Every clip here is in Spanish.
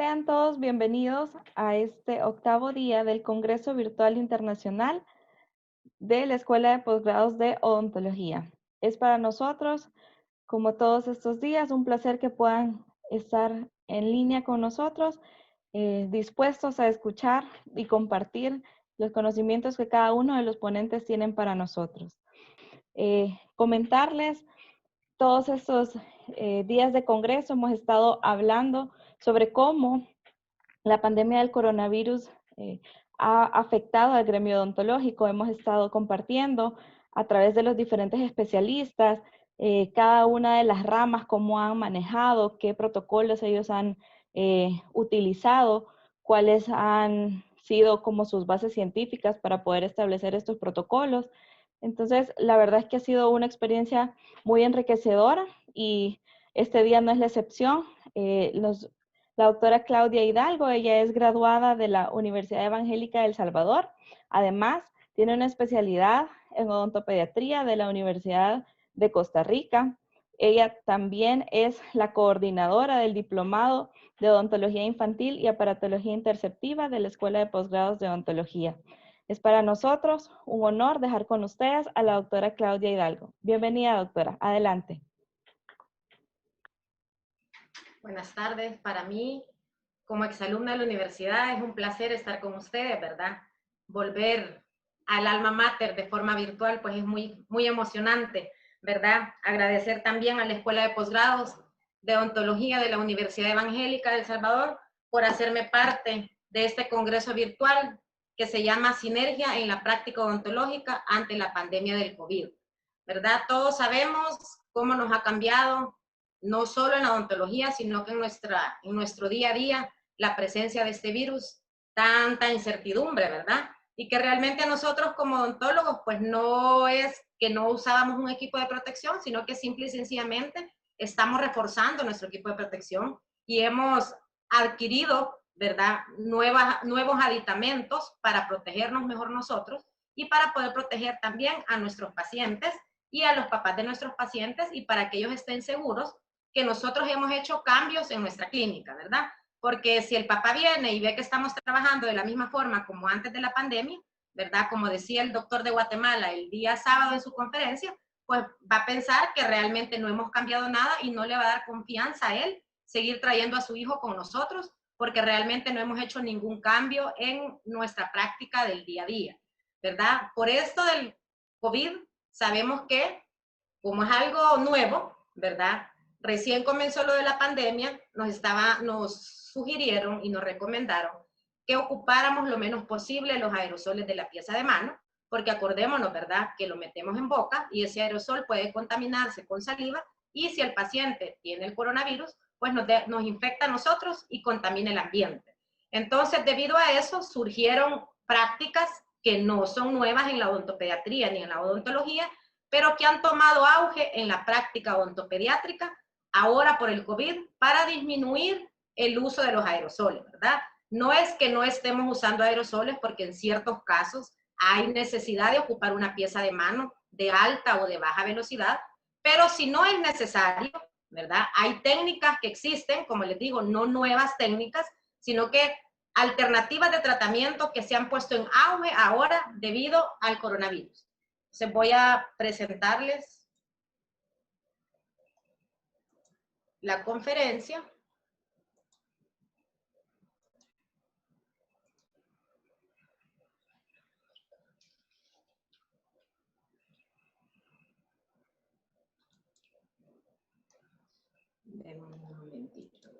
Sean todos bienvenidos a este octavo día del Congreso Virtual Internacional de la Escuela de Posgrados de Odontología. Es para nosotros, como todos estos días, un placer que puedan estar en línea con nosotros, dispuestos a escuchar y compartir los conocimientos que cada uno de los ponentes tienen para nosotros. Comentarles, todos estos días de Congreso hemos estado hablando sobre cómo la pandemia del coronavirus ha afectado al gremio odontológico. Hemos estado compartiendo a través de los diferentes especialistas cada una de las ramas, cómo han manejado, qué protocolos ellos han utilizado, cuáles han sido como sus bases científicas para poder establecer estos protocolos. Entonces, la verdad es que ha sido una experiencia muy enriquecedora y este día no es la excepción. La doctora Claudia Hidalgo, ella es graduada de la Universidad Evangélica de El Salvador. Además, tiene una especialidad en odontopediatría de la Universidad de Costa Rica. Ella también es la coordinadora del Diplomado de Odontología Infantil y Aparatología Interceptiva de la Escuela de Posgrados de Odontología. Es para nosotros un honor dejar con ustedes a la doctora Claudia Hidalgo. Bienvenida, doctora. Adelante. Buenas tardes. Para mí, como exalumna de la universidad, es un placer estar con ustedes, ¿verdad? Volver al alma mater de forma virtual, pues es muy emocionante, ¿verdad? Agradecer también a la Escuela de Posgrados de Odontología de la Universidad Evangélica de El Salvador por hacerme parte de este congreso virtual que se llama Sinergia en la Práctica Odontológica ante la pandemia del COVID, ¿verdad? Todos sabemos cómo nos ha cambiado, no solo en la odontología, sino que en nuestro día a día, la presencia de este virus, tanta incertidumbre, ¿verdad? Y que realmente nosotros como odontólogos, pues no es que no usábamos un equipo de protección, sino que simple y sencillamente estamos reforzando nuestro equipo de protección y hemos adquirido, ¿verdad?, nuevos aditamentos para protegernos mejor nosotros y para poder proteger también a nuestros pacientes y a los papás de nuestros pacientes y para que ellos estén seguros que nosotros hemos hecho cambios en nuestra clínica, ¿verdad? Porque si el papá viene y ve que estamos trabajando de la misma forma como antes de la pandemia, ¿verdad? Como decía el doctor de Guatemala el día sábado en su conferencia, pues va a pensar que realmente no hemos cambiado nada y no le va a dar confianza a él seguir trayendo a su hijo con nosotros, porque realmente no hemos hecho ningún cambio en nuestra práctica del día a día, ¿verdad? Por esto del COVID, sabemos que como es algo nuevo, ¿verdad? Recién comenzó lo de la pandemia, nos sugirieron y nos recomendaron que ocupáramos lo menos posible los aerosoles de la pieza de mano, porque acordémonos, ¿verdad?, que lo metemos en boca y ese aerosol puede contaminarse con saliva y si el paciente tiene el coronavirus, pues nos infecta a nosotros y contamina el ambiente. Entonces, debido a eso, surgieron prácticas que no son nuevas en la odontopediatría ni en la odontología, pero que han tomado auge en la práctica odontopediátrica ahora por el COVID para disminuir el uso de los aerosoles, ¿verdad? No es que no estemos usando aerosoles porque en ciertos casos hay necesidad de ocupar una pieza de mano de alta o de baja velocidad, pero si no es necesario, ¿verdad? Hay técnicas que existen, como les digo, no nuevas técnicas, sino que alternativas de tratamiento que se han puesto en auge ahora debido al coronavirus. Entonces voy a presentarles la conferencia. Un momentito.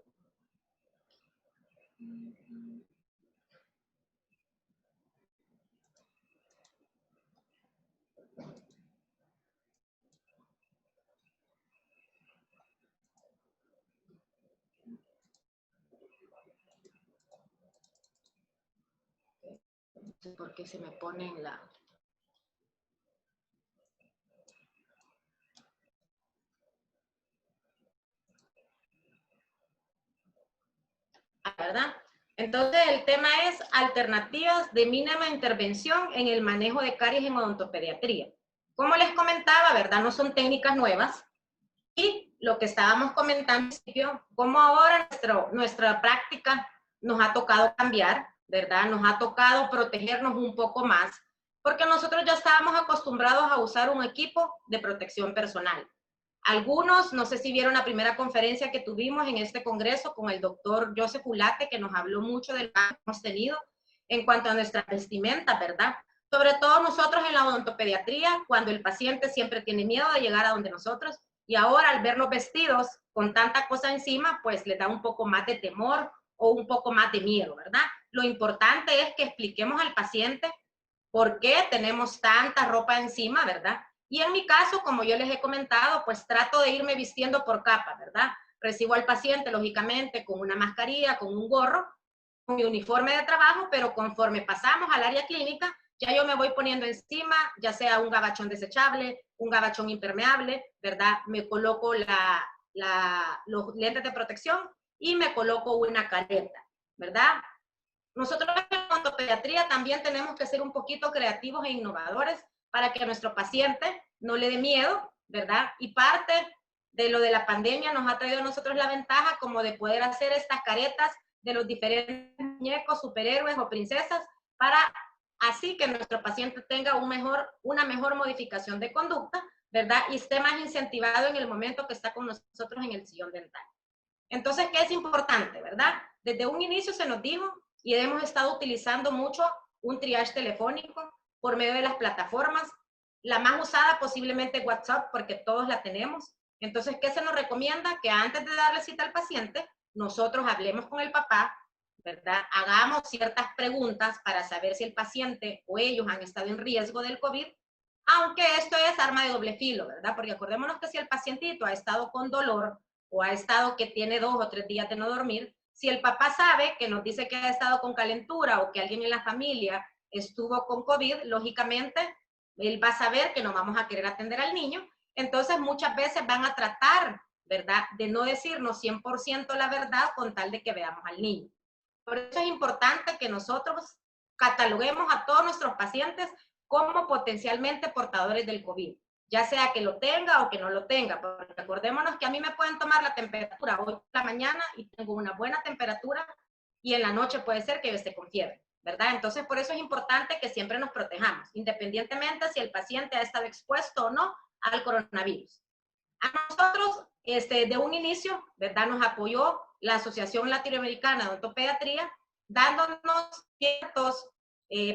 No sé por qué se me pone en la... ¿verdad? Entonces el tema es alternativas de mínima intervención en el manejo de caries en odontopediatría. Como les comentaba, ¿verdad? No son técnicas nuevas y lo que estábamos comentando al principio, cómo ahora nuestra práctica nos ha tocado cambiar, ¿verdad? Nos ha tocado protegernos un poco más, porque nosotros ya estábamos acostumbrados a usar un equipo de protección personal. Algunos, no sé si vieron la primera conferencia que tuvimos en este congreso con el doctor Joseph Ulate, que nos habló mucho del cambio que hemos tenido en cuanto a nuestra vestimenta, ¿verdad? Sobre todo nosotros en la odontopediatría, cuando el paciente siempre tiene miedo de llegar a donde nosotros, y ahora al vernos vestidos con tanta cosa encima, pues le da un poco más de temor o un poco más de miedo, ¿verdad? Lo importante es que expliquemos al paciente por qué tenemos tanta ropa encima, ¿verdad? Y en mi caso, como yo les he comentado, pues trato de irme vistiendo por capa, ¿verdad? Recibo al paciente, lógicamente, con una mascarilla, con un gorro, con mi uniforme de trabajo, pero conforme pasamos al área clínica, ya yo me voy poniendo encima, ya sea un gabachón desechable, un gabachón impermeable, ¿verdad? Me coloco los lentes de protección y me coloco una careta, ¿verdad? Nosotros en odontopediatría también tenemos que ser un poquito creativos e innovadores para que a nuestro paciente no le dé miedo, ¿verdad? Y parte de lo de la pandemia nos ha traído a nosotros la ventaja como de poder hacer estas caretas de los diferentes muñecos, superhéroes o princesas para así que nuestro paciente tenga una mejor modificación de conducta, ¿verdad? Y esté más incentivado en el momento que está con nosotros en el sillón dental. Entonces, ¿qué es importante, verdad? Desde un inicio se nos dijo y hemos estado utilizando mucho un triage telefónico por medio de las plataformas. La más usada posiblemente WhatsApp porque todos la tenemos. Entonces, ¿qué se nos recomienda? Que antes de darle cita al paciente, nosotros hablemos con el papá, ¿verdad? Hagamos ciertas preguntas para saber si el paciente o ellos han estado en riesgo del COVID, aunque esto es arma de doble filo, ¿verdad? Porque acordémonos que si el pacientito ha estado con dolor o ha estado que tiene 2 o 3 días de no dormir, si el papá sabe que nos dice que ha estado con calentura o que alguien en la familia estuvo con COVID, lógicamente él va a saber que no vamos a querer atender al niño. Entonces muchas veces van a tratar, ¿verdad?, de no decirnos 100% la verdad con tal de que veamos al niño. Por eso es importante que nosotros cataloguemos a todos nuestros pacientes como potencialmente portadores del COVID, ya sea que lo tenga o que no lo tenga, porque acordémonos que a mí me pueden tomar la temperatura hoy por la mañana y tengo una buena temperatura y en la noche puede ser que yo esté con fiebre, ¿verdad? Entonces, por eso es importante que siempre nos protejamos, independientemente si el paciente ha estado expuesto o no al coronavirus. A nosotros, de un inicio, ¿verdad? Nos apoyó la Asociación Latinoamericana de Odontopediatría, dándonos ciertos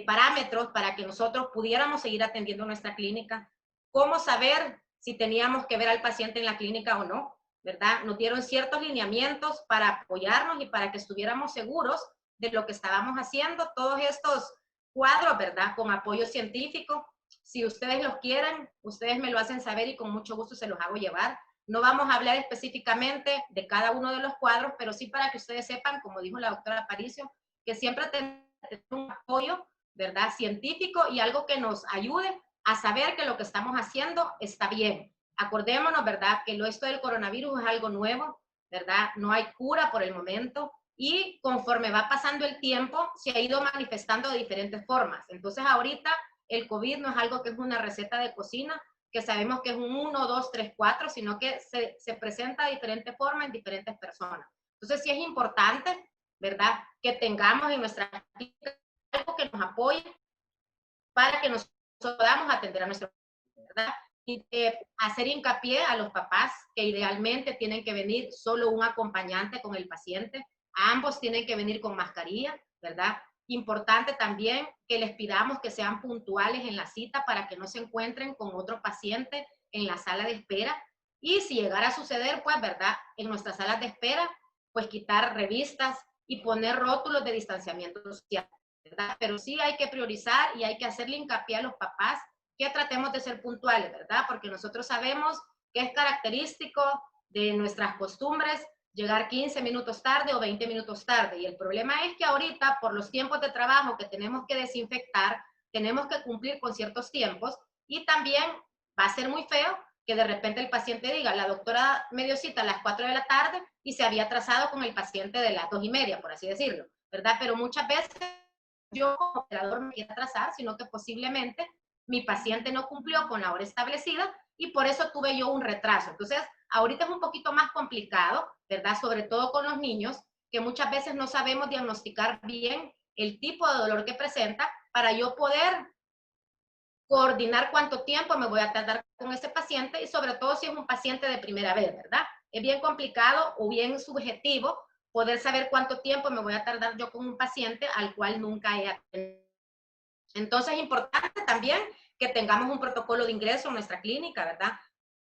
parámetros para que nosotros pudiéramos seguir atendiendo nuestra clínica, cómo saber si teníamos que ver al paciente en la clínica o no, ¿verdad? Nos dieron ciertos lineamientos para apoyarnos y para que estuviéramos seguros de lo que estábamos haciendo, todos estos cuadros, ¿verdad? Con apoyo científico. Si ustedes los quieren, ustedes me lo hacen saber y con mucho gusto se los hago llevar. No vamos a hablar específicamente de cada uno de los cuadros, pero sí para que ustedes sepan, como dijo la doctora Aparicio, que siempre tenemos un apoyo, ¿verdad?, científico y algo que nos ayude a saber que lo que estamos haciendo está bien. Acordémonos, ¿verdad?, que esto del coronavirus es algo nuevo, ¿verdad? No hay cura por el momento y conforme va pasando el tiempo se ha ido manifestando de diferentes formas. Entonces ahorita el COVID no es algo que es una receta de cocina, que sabemos que es un 1, 2, 3, 4, sino que se presenta de diferentes formas en diferentes personas. Entonces sí es importante, ¿verdad?, que tengamos en nuestra clínica algo que nos apoye para que nos podamos atender a nuestro paciente, ¿verdad? Y hacer hincapié a los papás que idealmente tienen que venir solo un acompañante con el paciente, ambos tienen que venir con mascarilla, ¿verdad? Importante también que les pidamos que sean puntuales en la cita para que no se encuentren con otro paciente en la sala de espera. Y si llegara a suceder, pues, ¿verdad?, en nuestras salas de espera, pues quitar revistas y poner rótulos de distanciamiento social, ¿verdad? Pero sí hay que priorizar y hay que hacerle hincapié a los papás que tratemos de ser puntuales, ¿verdad? Porque nosotros sabemos que es característico de nuestras costumbres llegar 15 minutos tarde o 20 minutos tarde. Y el problema es que ahorita, por los tiempos de trabajo que tenemos que desinfectar, tenemos que cumplir con ciertos tiempos y también va a ser muy feo que de repente el paciente diga, la doctora me dio cita a las 4 de la tarde y se había atrasado con el paciente de las 2:30, por así decirlo, ¿verdad? Pero muchas veces yo como operador me quiero atrasar, sino que posiblemente mi paciente no cumplió con la hora establecida y por eso tuve yo un retraso. Entonces, Ahorita es un poquito más complicado, ¿verdad? Sobre todo con los niños, que muchas veces no sabemos diagnosticar bien el tipo de dolor que presenta para yo poder coordinar cuánto tiempo me voy a tardar con ese paciente y sobre todo si es un paciente de primera vez, ¿verdad? Es bien complicado o bien subjetivo poder saber cuánto tiempo me voy a tardar yo con un paciente al cual nunca he atendido. Entonces es importante también que tengamos un protocolo de ingreso en nuestra clínica, ¿verdad?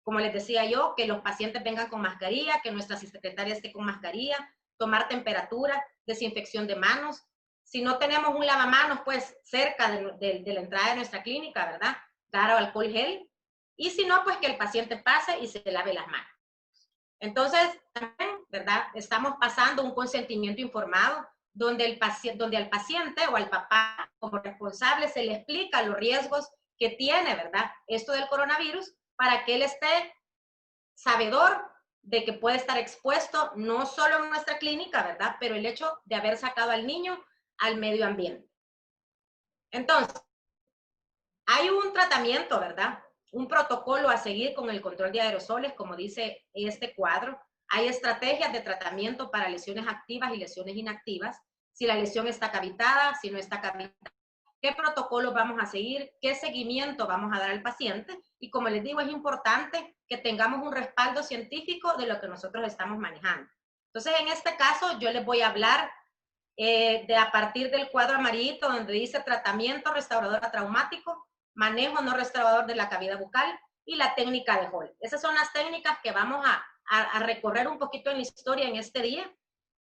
Como les decía yo, que los pacientes vengan con mascarilla, que nuestra secretaria esté con mascarilla, tomar temperatura, desinfección de manos. Si no tenemos un lavamanos, pues cerca de la entrada de nuestra clínica, ¿verdad? Dar alcohol gel. Y si no, pues que el paciente pase y se lave las manos. Entonces, también, ¿verdad? Estamos pasando un consentimiento informado donde al paciente o al papá como responsable se le explica los riesgos que tiene, ¿verdad? Esto del coronavirus para que él esté sabedor de que puede estar expuesto no solo en nuestra clínica, ¿verdad? Pero el hecho de haber sacado al niño al medio ambiente. Entonces, hay un tratamiento, ¿verdad? Un protocolo a seguir con el control de aerosoles, como dice este cuadro. Hay estrategias de tratamiento para lesiones activas y lesiones inactivas. Si la lesión está cavitada, si no está cavitada, qué protocolos vamos a seguir, qué seguimiento vamos a dar al paciente. Y como les digo, es importante que tengamos un respaldo científico de lo que nosotros estamos manejando. Entonces, en este caso, yo les voy a hablar de a partir del cuadro amarillito donde dice tratamiento restaurador traumático, manejo no restaurador de la cavidad bucal y la técnica de Hall. Esas son las técnicas que vamos a recorrer un poquito en la historia en este día.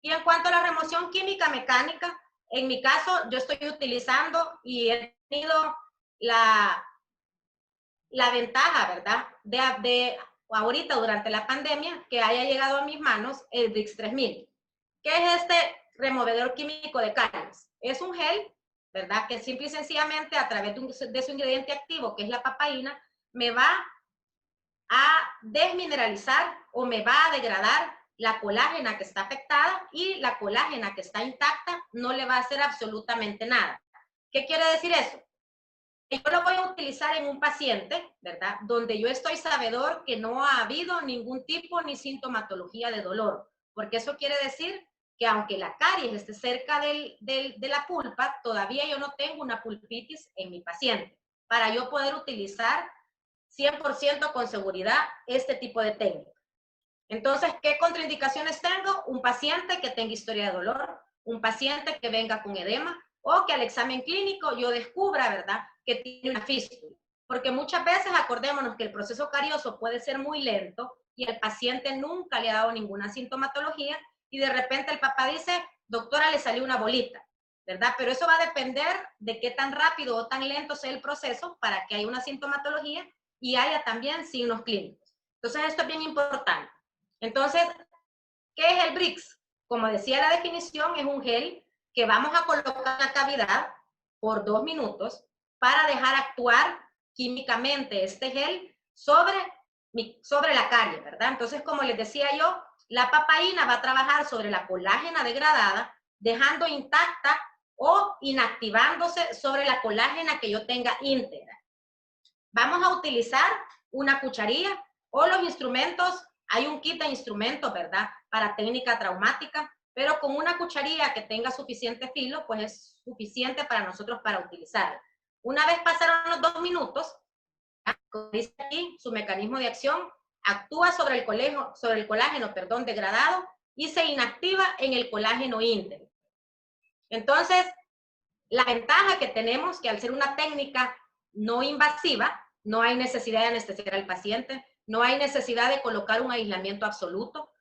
Y en cuanto a la remoción química mecánica, en mi caso yo estoy utilizando y he tenido la ventaja, ¿verdad? De ahorita durante la pandemia que haya llegado a mis manos el Brix 3000. ¿Qué es este removedor químico de caries? Es un gel, ¿verdad? Que simple y sencillamente a través de su ingrediente activo, que es la papaína, me va a desmineralizar o me va a degradar la colágena que está afectada y la colágena que está intacta no le va a hacer absolutamente nada. ¿Qué quiere decir eso? Yo lo voy a utilizar en un paciente, ¿verdad? Donde yo estoy sabedor que no ha habido ningún tipo ni sintomatología de dolor, porque eso quiere decir que aunque la caries esté cerca de la pulpa, todavía yo no tengo una pulpitis en mi paciente, para yo poder utilizar 100% con seguridad este tipo de técnica. Entonces, ¿qué contraindicaciones tengo? Un paciente que tenga historia de dolor, un paciente que venga con edema, o que al examen clínico yo descubra, ¿verdad?, que tiene una fístula. Porque muchas veces acordémonos que el proceso carioso puede ser muy lento y el paciente nunca le ha dado ninguna sintomatología y de repente el papá dice, doctora, le salió una bolita, ¿verdad? Pero eso va a depender de qué tan rápido o tan lento sea el proceso para que haya una sintomatología y haya también signos clínicos. Entonces, esto es bien importante. Entonces, ¿qué es el Brix? Como decía la definición, es un gel que vamos a colocar en la cavidad por 2 minutos para dejar actuar químicamente este gel sobre la carie, ¿verdad? Entonces, como les decía yo, la papaína va a trabajar sobre la colágena degradada, dejando intacta o inactivándose sobre la colágena que yo tenga íntegra. Vamos a utilizar una cucharilla o los instrumentos. Hay un kit de instrumentos, ¿verdad?, para técnica traumática, pero con una cucharilla que tenga suficiente filo, pues es suficiente para nosotros para utilizarla. Una vez pasaron los 2 minutos, como dice aquí, su mecanismo de acción actúa sobre el colágeno, degradado y se inactiva en el colágeno íntegro. Entonces, la ventaja que tenemos que al ser una técnica no invasiva, no hay necesidad de anestesiar al paciente, no hay necesidad de colocar un aislamiento absoluto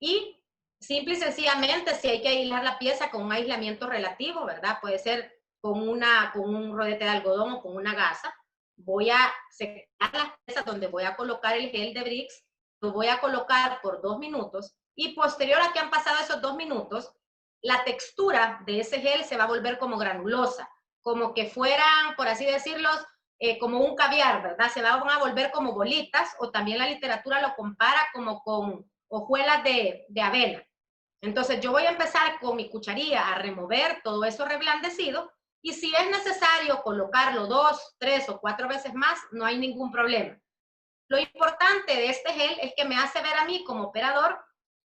y simple y sencillamente si hay que aislar la pieza con un aislamiento relativo, ¿verdad? Puede ser con un rodete de algodón o con una gasa. Voy a secar las piezas donde voy a colocar el gel de Brix, lo voy a colocar por 2 minutos y posterior a que han pasado esos 2 minutos, la textura de ese gel se va a volver como granulosa, como que fueran, por así decirlo, como un caviar, ¿verdad? Se van a volver como bolitas, o también la literatura lo compara como con hojuelas de avena. Entonces yo voy a empezar con mi cucharilla a remover todo eso reblandecido, y si es necesario colocarlo 2, 3 o 4 veces más, no hay ningún problema. Lo importante de este gel es que me hace ver a mí como operador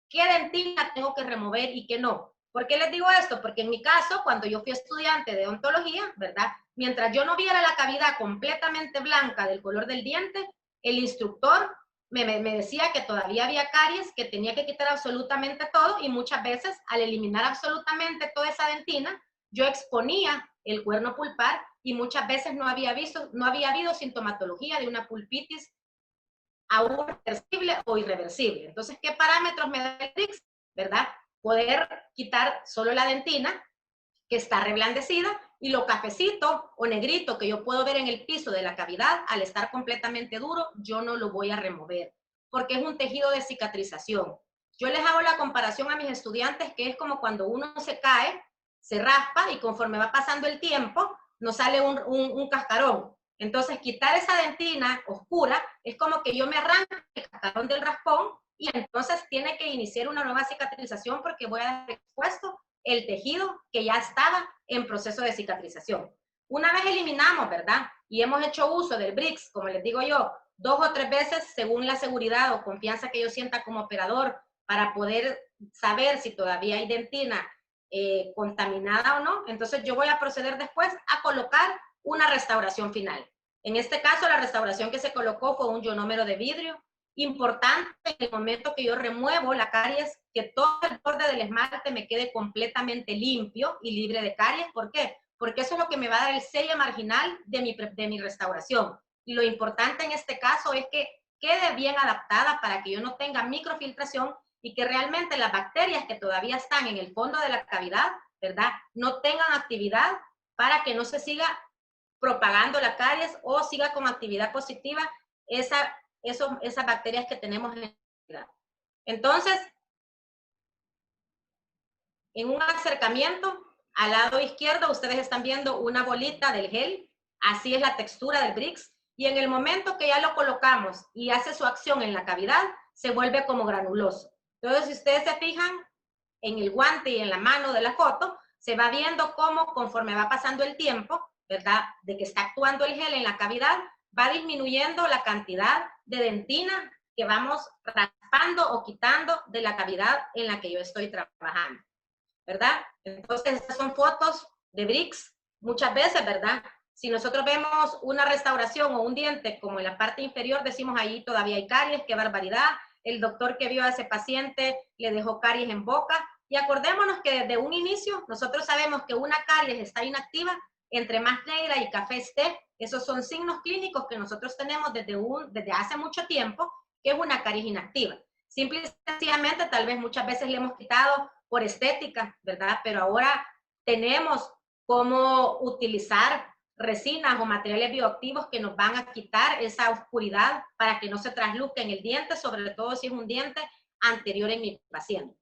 qué dentina tengo que remover y qué no. ¿Por qué les digo esto? Porque en mi caso, cuando yo fui estudiante de odontología, ¿verdad? Mientras yo no viera la cavidad completamente blanca del color del diente, el instructor me decía que todavía había caries, que tenía que quitar absolutamente todo, y muchas veces al eliminar absolutamente toda esa dentina, yo exponía el cuerno pulpar y muchas veces no había habido sintomatología de una pulpitis aún reversible o irreversible. Entonces, ¿qué parámetros me da el BRICS? ¿Verdad? Poder quitar solo la dentina, que está reblandecida, y lo cafecito o negrito que yo puedo ver en el piso de la cavidad, al estar completamente duro, yo no lo voy a remover, porque es un tejido de cicatrización. Yo les hago la comparación a mis estudiantes, que es como cuando uno se cae, se raspa, y conforme va pasando el tiempo, nos sale un cascarón. Entonces, quitar esa dentina oscura es como que yo me arranco el cascarón del raspón, y entonces tiene que iniciar una nueva cicatrización porque voy a dejar expuesto el tejido que ya estaba en proceso de cicatrización. Una vez eliminamos, ¿verdad? Y hemos hecho uso del BRICS, como les digo yo, 2 o 3 veces según la seguridad o confianza que yo sienta como operador para poder saber si todavía hay dentina contaminada o no. Entonces yo voy a proceder después a colocar una restauración final. En este caso, la restauración que se colocó fue un ionómero de vidrio. Importante en el momento que yo remuevo la caries, que todo el borde del esmalte me quede completamente limpio y libre de caries. ¿Por qué? Porque eso es lo que me va a dar el sello marginal de mi restauración. Y lo importante en este caso es que quede bien adaptada para que yo no tenga microfiltración y que realmente las bacterias que todavía están en el fondo de la cavidad, ¿verdad?, no tengan actividad para que no se siga propagando la caries o siga con actividad positiva esas bacterias que tenemos en la cavidad. Entonces, en un acercamiento, al lado izquierdo ustedes están viendo una bolita del gel, así es la textura del BRICS, y en el momento que ya lo colocamos y hace su acción en la cavidad, se vuelve como granuloso. Entonces, si ustedes se fijan en el guante y en la mano de la foto, se va viendo cómo conforme va pasando el tiempo, ¿verdad?, de que está actuando el gel en la cavidad, va disminuyendo la cantidad de dentina que vamos raspando o quitando de la cavidad en la que yo estoy trabajando, ¿verdad? Entonces, estas son fotos de BRICS. Muchas veces, ¿verdad?, si nosotros vemos una restauración o un diente como en la parte inferior, decimos ahí todavía hay caries, qué barbaridad. El doctor que vio a ese paciente le dejó caries en boca. Y acordémonos que desde un inicio nosotros sabemos que una caries está inactiva, entre más negra y café esté, esos son signos clínicos que nosotros tenemos desde hace mucho tiempo, que es una caries inactiva. Simple y sencillamente, tal vez muchas veces le hemos quitado por estética, ¿verdad? Pero ahora tenemos cómo utilizar resinas o materiales bioactivos que nos van a quitar esa oscuridad para que no se trasluzca en el diente, sobre todo si es un diente anterior en mi paciente,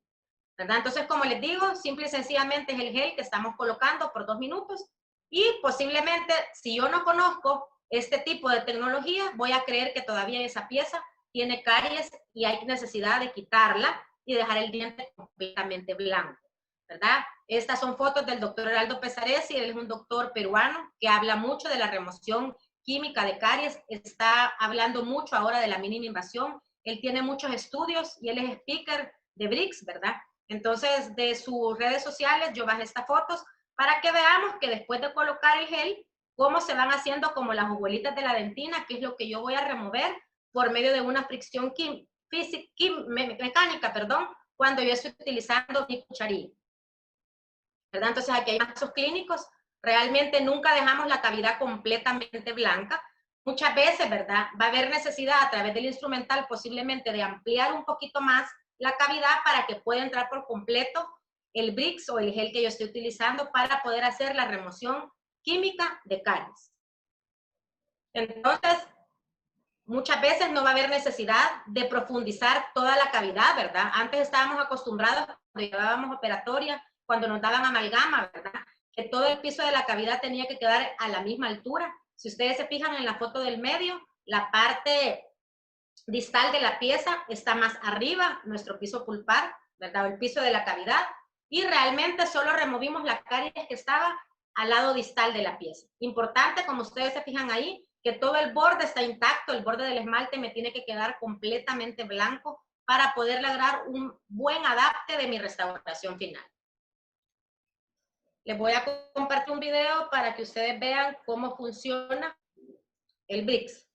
¿verdad? Entonces, como les digo, simple y sencillamente es el gel que estamos colocando por 2 minutos, y posiblemente, si yo no conozco este tipo de tecnología, voy a creer que todavía esa pieza tiene caries y hay necesidad de quitarla y dejar el diente completamente blanco, ¿verdad? Estas son fotos del doctor Heraldo Pesaresi. Él es un doctor peruano que habla mucho de la remoción química de caries, está hablando mucho ahora de la mínima invasión. Él tiene muchos estudios y él es speaker de BRICS, ¿verdad? Entonces, de sus redes sociales yo bajé estas fotos para que veamos que después de colocar el gel, cómo se van haciendo como las bolitas de la dentina, que es lo que yo voy a remover por medio de una fricción mecánica, perdón, cuando yo estoy utilizando mi cucharilla, ¿verdad? Entonces aquí hay casos clínicos, realmente nunca dejamos la cavidad completamente blanca. Muchas veces, ¿verdad?, va a haber necesidad a través del instrumental posiblemente de ampliar un poquito más la cavidad para que pueda entrar por completo el BRICS o el gel que yo estoy utilizando para poder hacer la remoción química de caries. Entonces, muchas veces no va a haber necesidad de profundizar toda la cavidad, ¿verdad? Antes estábamos acostumbrados, cuando llevábamos operatoria, cuando nos daban amalgama, ¿verdad?, que todo el piso de la cavidad tenía que quedar a la misma altura. Si ustedes se fijan en la foto del medio, la parte distal de la pieza está más arriba, nuestro piso pulpar, ¿verdad?, o el piso de la cavidad, y realmente solo removimos la caries que estaba al lado distal de la pieza. Importante, como ustedes se fijan ahí, que todo el borde está intacto, el borde del esmalte me tiene que quedar completamente blanco para poder lograr un buen adapte de mi restauración final. Les voy a compartir un video para que ustedes vean cómo funciona el Brix.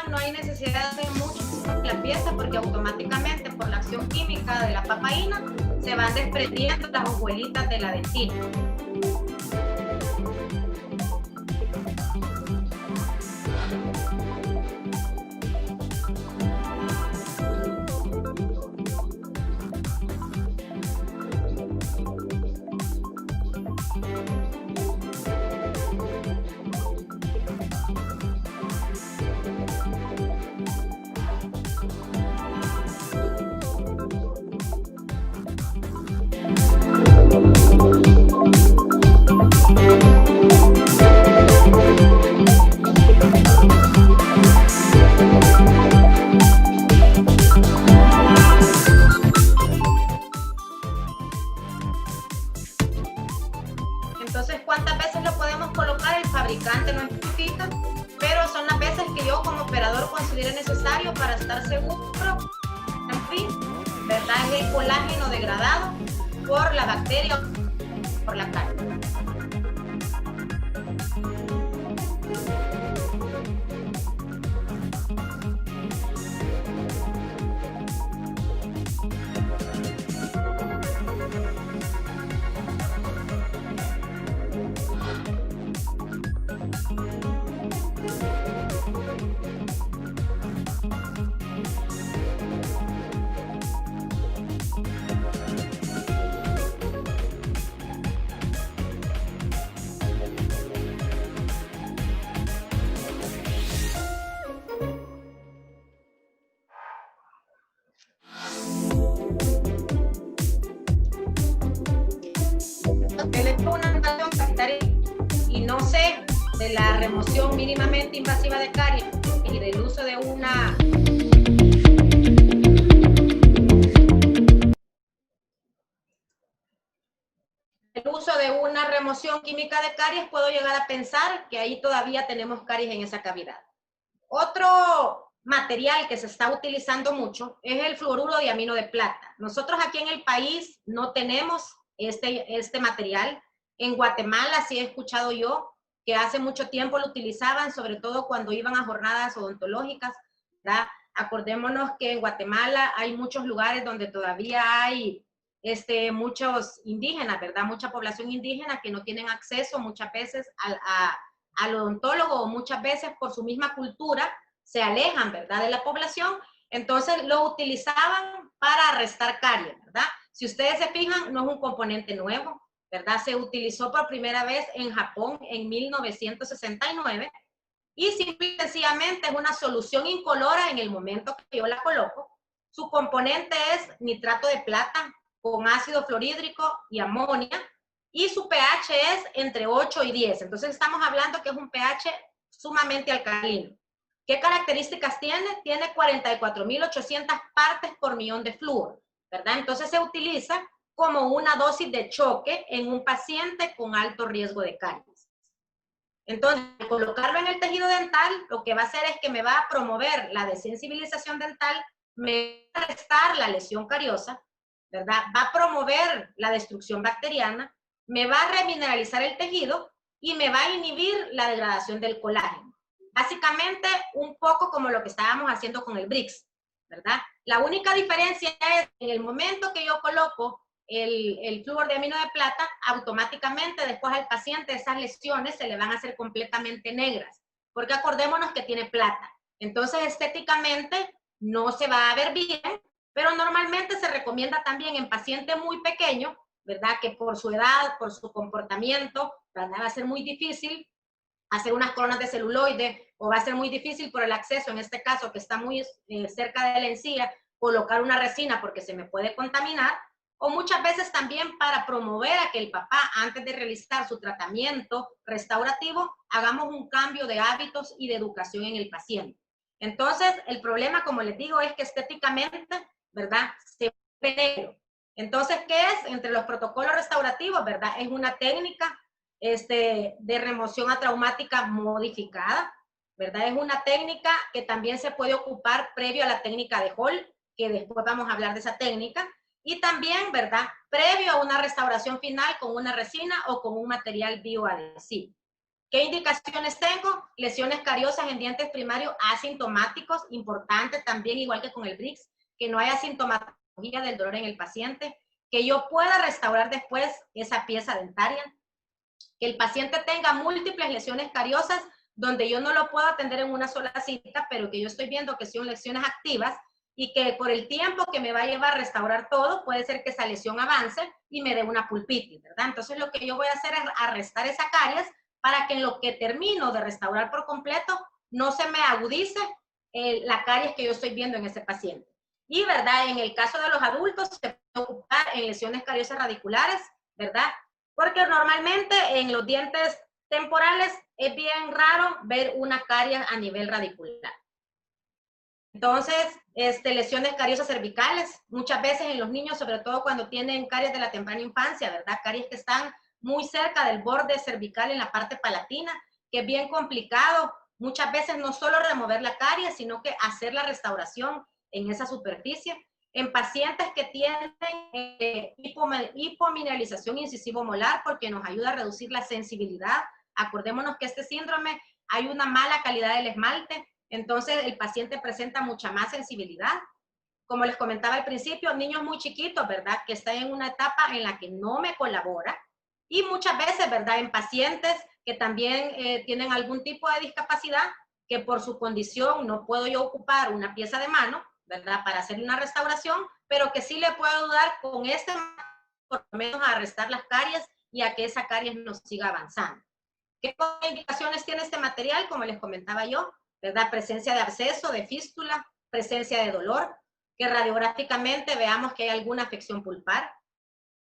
No hay necesidad de mucho la pieza porque automáticamente por la acción química de la papaína se van desprendiendo las hojuelitas de la dentina. Entonces, ¿cuántas veces lo podemos colocar? El fabricante no especifica, pero son las veces que yo como operador considere necesario para estar seguro, en fin, ¿verdad? Es el colágeno degradado por la bacteria o por la carne. le digo una anotación sanitaria y no sé de la remoción mínimamente invasiva de caries y del uso de una remoción química de caries, puedo llegar a pensar que ahí todavía tenemos caries en esa cavidad. Otro material que se está utilizando mucho es el fluoruro de amino de plata. Nosotros aquí en el país no tenemos este material. En Guatemala sí he escuchado yo que hace mucho tiempo lo utilizaban, sobre todo cuando iban a jornadas odontológicas, ¿verdad? Acordémonos que en Guatemala hay muchos lugares donde todavía hay muchos indígenas, ¿verdad? Mucha población indígena que no tienen acceso muchas veces al odontólogo, o muchas veces por su misma cultura se alejan, ¿verdad?, de la población. Entonces lo utilizaban para arrestar caries, ¿verdad? Si ustedes se fijan, no es un componente nuevo, ¿verdad? Se utilizó por primera vez en Japón en 1969 y simple y sencillamente es una solución incolora en el momento que yo la coloco. Su componente es nitrato de plata con ácido fluorhídrico y amonia, y su pH es entre 8 y 10. Entonces estamos hablando que es un pH sumamente alcalino. ¿Qué características tiene? Tiene 44.800 partes por millón de flúor, ¿verdad? Entonces se utiliza como una dosis de choque en un paciente con alto riesgo de caries. Entonces, al colocarlo en el tejido dental, lo que va a hacer es que me va a promover la desensibilización dental, me va a restar la lesión cariosa, ¿verdad? Va a promover la destrucción bacteriana, me va a remineralizar el tejido y me va a inhibir la degradación del colágeno. Básicamente, un poco como lo que estábamos haciendo con el Brix, ¿verdad? La única diferencia es en el momento que yo coloco el flúor de amino de plata, automáticamente después al paciente esas lesiones se le van a hacer completamente negras, porque acordémonos que tiene plata. Entonces, estéticamente no se va a ver bien, pero normalmente se recomienda también en pacientes muy pequeños, ¿verdad? Que por su edad, por su comportamiento, ¿verdad? Va a ser muy difícil hacer unas coronas de celuloide, o va a ser muy difícil por el acceso, en este caso que está muy cerca de la encía, colocar una resina porque se me puede contaminar, o muchas veces también para promover a que el papá, antes de realizar su tratamiento restaurativo, hagamos un cambio de hábitos y de educación en el paciente. Entonces, el problema, como les digo, es que estéticamente, ¿verdad?, se ve negro. Entonces, ¿qué es? Entre los protocolos restaurativos, ¿verdad?, es una técnica de remoción atraumática modificada, ¿verdad? Es una técnica que también se puede ocupar previo a la técnica de Hall, que después vamos a hablar de esa técnica, y también, ¿verdad?, previo a una restauración final con una resina o con un material bioadhesivo. ¿Qué indicaciones tengo? Lesiones cariosas en dientes primarios asintomáticos, importante también, igual que con el Brix, que no haya sintomatología del dolor en el paciente, que yo pueda restaurar después esa pieza dentaria, que el paciente tenga múltiples lesiones cariosas donde yo no lo puedo atender en una sola cita, pero que yo estoy viendo que son lesiones activas y que por el tiempo que me va a llevar a restaurar todo, puede ser que esa lesión avance y me dé una pulpitis, ¿verdad? Entonces lo que yo voy a hacer es arrestar esa caries para que en lo que termino de restaurar por completo, no se me agudice la caries que yo estoy viendo en ese paciente. Y, ¿verdad?, en el caso de los adultos, se puede ocupar en lesiones cariosas radiculares, ¿verdad? Porque normalmente en los dientes temporales es bien raro ver una caries a nivel radicular. Entonces, lesiones cariosas cervicales, muchas veces en los niños, sobre todo cuando tienen caries de la temprana infancia, ¿verdad? Caries que están muy cerca del borde cervical en la parte palatina, que es bien complicado. Muchas veces no solo remover la caries, sino que hacer la restauración en esa superficie. En pacientes que tienen hipomineralización incisivo-molar, porque nos ayuda a reducir la sensibilidad. Acordémonos que este síndrome hay una mala calidad del esmalte, entonces el paciente presenta mucha más sensibilidad. Como les comentaba al principio, niños muy chiquitos, ¿verdad?, que están en una etapa en la que no me colabora. Y muchas veces, ¿verdad?, en pacientes que también tienen algún tipo de discapacidad, que por su condición no puedo yo ocupar una pieza de mano, ¿verdad?, para hacer una restauración, pero que sí le puedo ayudar con por lo menos a arrestar las caries y a que esa caries no siga avanzando. ¿Qué indicaciones tiene este material? Como les comentaba yo, ¿verdad? Presencia de absceso, de fístula, presencia de dolor, que radiográficamente veamos que hay alguna afección pulpar,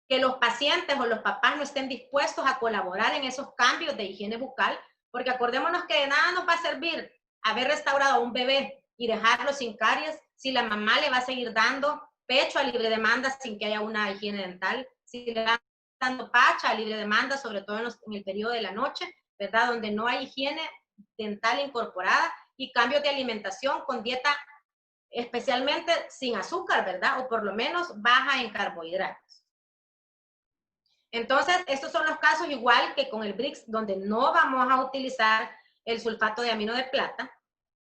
que los pacientes o los papás no estén dispuestos a colaborar en esos cambios de higiene bucal, porque acordémonos que de nada nos va a servir haber restaurado a un bebé y dejarlo sin caries si la mamá le va a seguir dando pecho a libre demanda sin que haya una higiene dental, si le va dando pacha a libre demanda, sobre todo en el periodo de la noche, ¿verdad? Donde no hay higiene dental incorporada y cambios de alimentación con dieta especialmente sin azúcar, ¿verdad? O por lo menos baja en carbohidratos. Entonces, estos son los casos igual que con el BRICS, donde no vamos a utilizar el sulfato de amino de plata.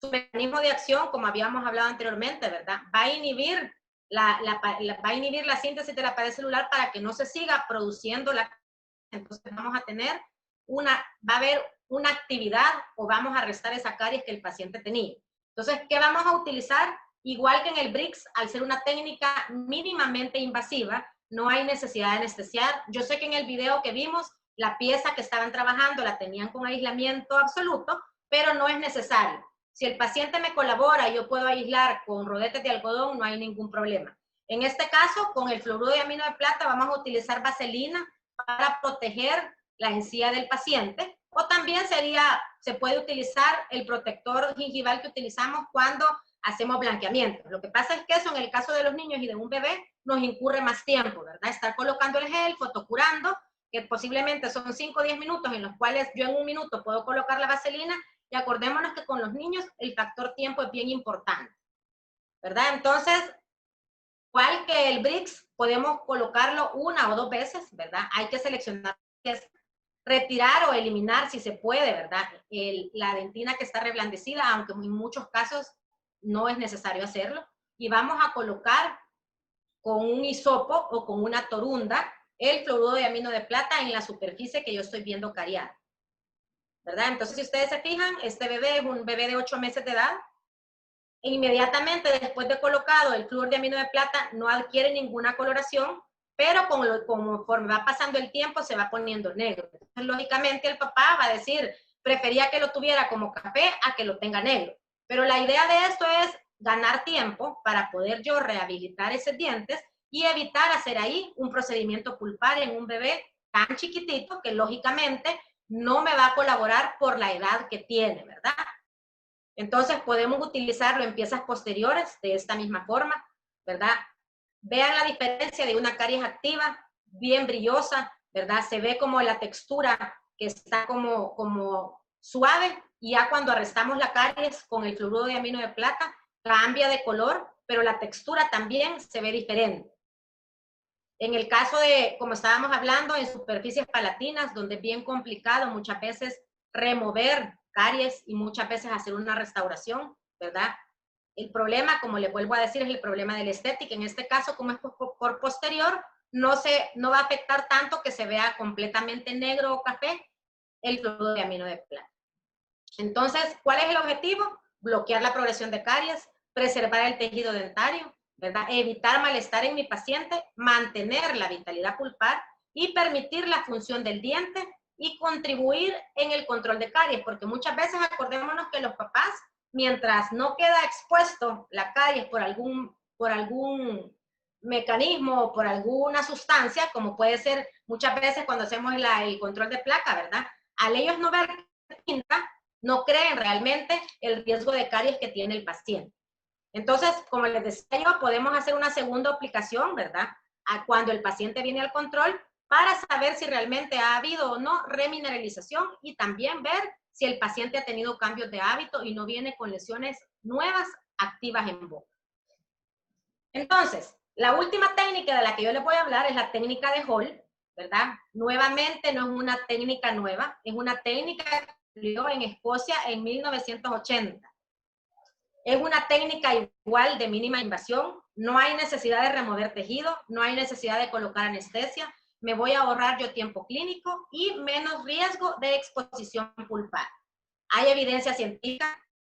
Su mecanismo de acción, como habíamos hablado anteriormente, ¿verdad? Va a inhibir la síntesis de la pared celular para que no se siga produciendo la. Entonces vamos a tener va a haber una actividad o vamos a restar esa caries que el paciente tenía. Entonces, ¿qué vamos a utilizar? Igual que en el BRICS, al ser una técnica mínimamente invasiva, no hay necesidad de anestesiar. Yo sé que en el video que vimos, la pieza que estaban trabajando la tenían con aislamiento absoluto, pero no es necesario. Si el paciente me colabora y yo puedo aislar con rodetes de algodón, no hay ningún problema. En este caso, con el fluoruro de amino de plata, vamos a utilizar vaselina para proteger la encía del paciente, o también se puede utilizar el protector gingival que utilizamos cuando hacemos blanqueamiento. Lo que pasa es que eso en el caso de los niños y de un bebé nos incurre más tiempo, ¿verdad? Estar colocando el gel, fotocurando, que posiblemente son 5 o 10 minutos en los cuales yo en un minuto puedo colocar la vaselina, y acordémonos que con los niños el factor tiempo es bien importante, ¿verdad? Entonces, igual que el BRICS, podemos colocarlo 1 o 2 veces, ¿verdad? Hay que seleccionar, retirar o eliminar si se puede, ¿verdad? La dentina que está reblandecida, aunque en muchos casos no es necesario hacerlo. Y vamos a colocar con un hisopo o con una torunda el fluoruro de amino de plata en la superficie que yo estoy viendo cariada, ¿verdad? Entonces, si ustedes se fijan, este bebé es un bebé de 8 meses de edad. E inmediatamente después de colocado el flúor de amino de plata no adquiere ninguna coloración, pero conforme va pasando el tiempo se va poniendo negro. Entonces, lógicamente el papá va a decir, prefería que lo tuviera como café a que lo tenga negro. Pero la idea de esto es ganar tiempo para poder yo rehabilitar esos dientes y evitar hacer ahí un procedimiento pulpar en un bebé tan chiquitito que lógicamente no me va a colaborar por la edad que tiene, ¿verdad? Entonces podemos utilizarlo en piezas posteriores de esta misma forma, ¿verdad? Vean la diferencia de una caries activa, bien brillosa, ¿verdad? Se ve como la textura que está como suave, y ya cuando arrestamos la caries con el fluoruro de amino de plata, cambia de color, pero la textura también se ve diferente. En el caso de, como estábamos hablando, en superficies palatinas, donde es bien complicado muchas veces remover caries y muchas veces hacer una restauración, ¿verdad? El problema, como les vuelvo a decir, es el problema de la estética. En este caso, como es por posterior, no va a afectar tanto que se vea completamente negro o café el fluoruro de amino de plata. Entonces, ¿cuál es el objetivo? Bloquear la progresión de caries, preservar el tejido dentario, ¿verdad? Evitar malestar en mi paciente, mantener la vitalidad pulpar y permitir la función del diente y contribuir en el control de caries, porque muchas veces acordémonos que los papás, mientras no queda expuesto la caries por algún mecanismo o por alguna sustancia, como puede ser muchas veces cuando hacemos el control de placa, ¿verdad? Al ellos no ver tinta, no creen realmente el riesgo de caries que tiene el paciente. Entonces, como les decía yo, podemos hacer una segunda aplicación, ¿verdad? Cuando el paciente viene al control, para saber si realmente ha habido o no remineralización, y también ver si el paciente ha tenido cambios de hábito y no viene con lesiones nuevas activas en boca. Entonces, la última técnica de la que yo les voy a hablar es la técnica de Hall, ¿verdad? Nuevamente no es una técnica nueva, es una técnica que se empleó en Escocia en 1980. Es una técnica igual de mínima invasión, no hay necesidad de remover tejido, no hay necesidad de colocar anestesia, me voy a ahorrar yo tiempo clínico y menos riesgo de exposición pulpar. Hay evidencia científica,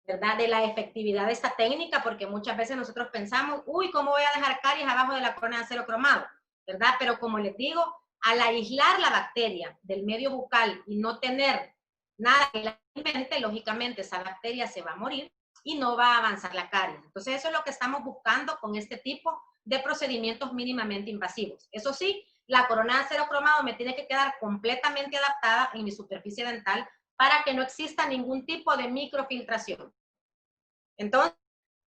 ¿verdad?, de la efectividad de esta técnica, porque muchas veces nosotros pensamos, uy, ¿cómo voy a dejar caries abajo de la corona de acero cromado? ¿Verdad? Pero como les digo, al aislar la bacteria del medio bucal y no tener nada que la alimente, lógicamente esa bacteria se va a morir y no va a avanzar la caries. Entonces eso es lo que estamos buscando con este tipo de procedimientos mínimamente invasivos. Eso sí, la corona de acero cromado me tiene que quedar completamente adaptada en mi superficie dental para que no exista ningún tipo de microfiltración. Entonces,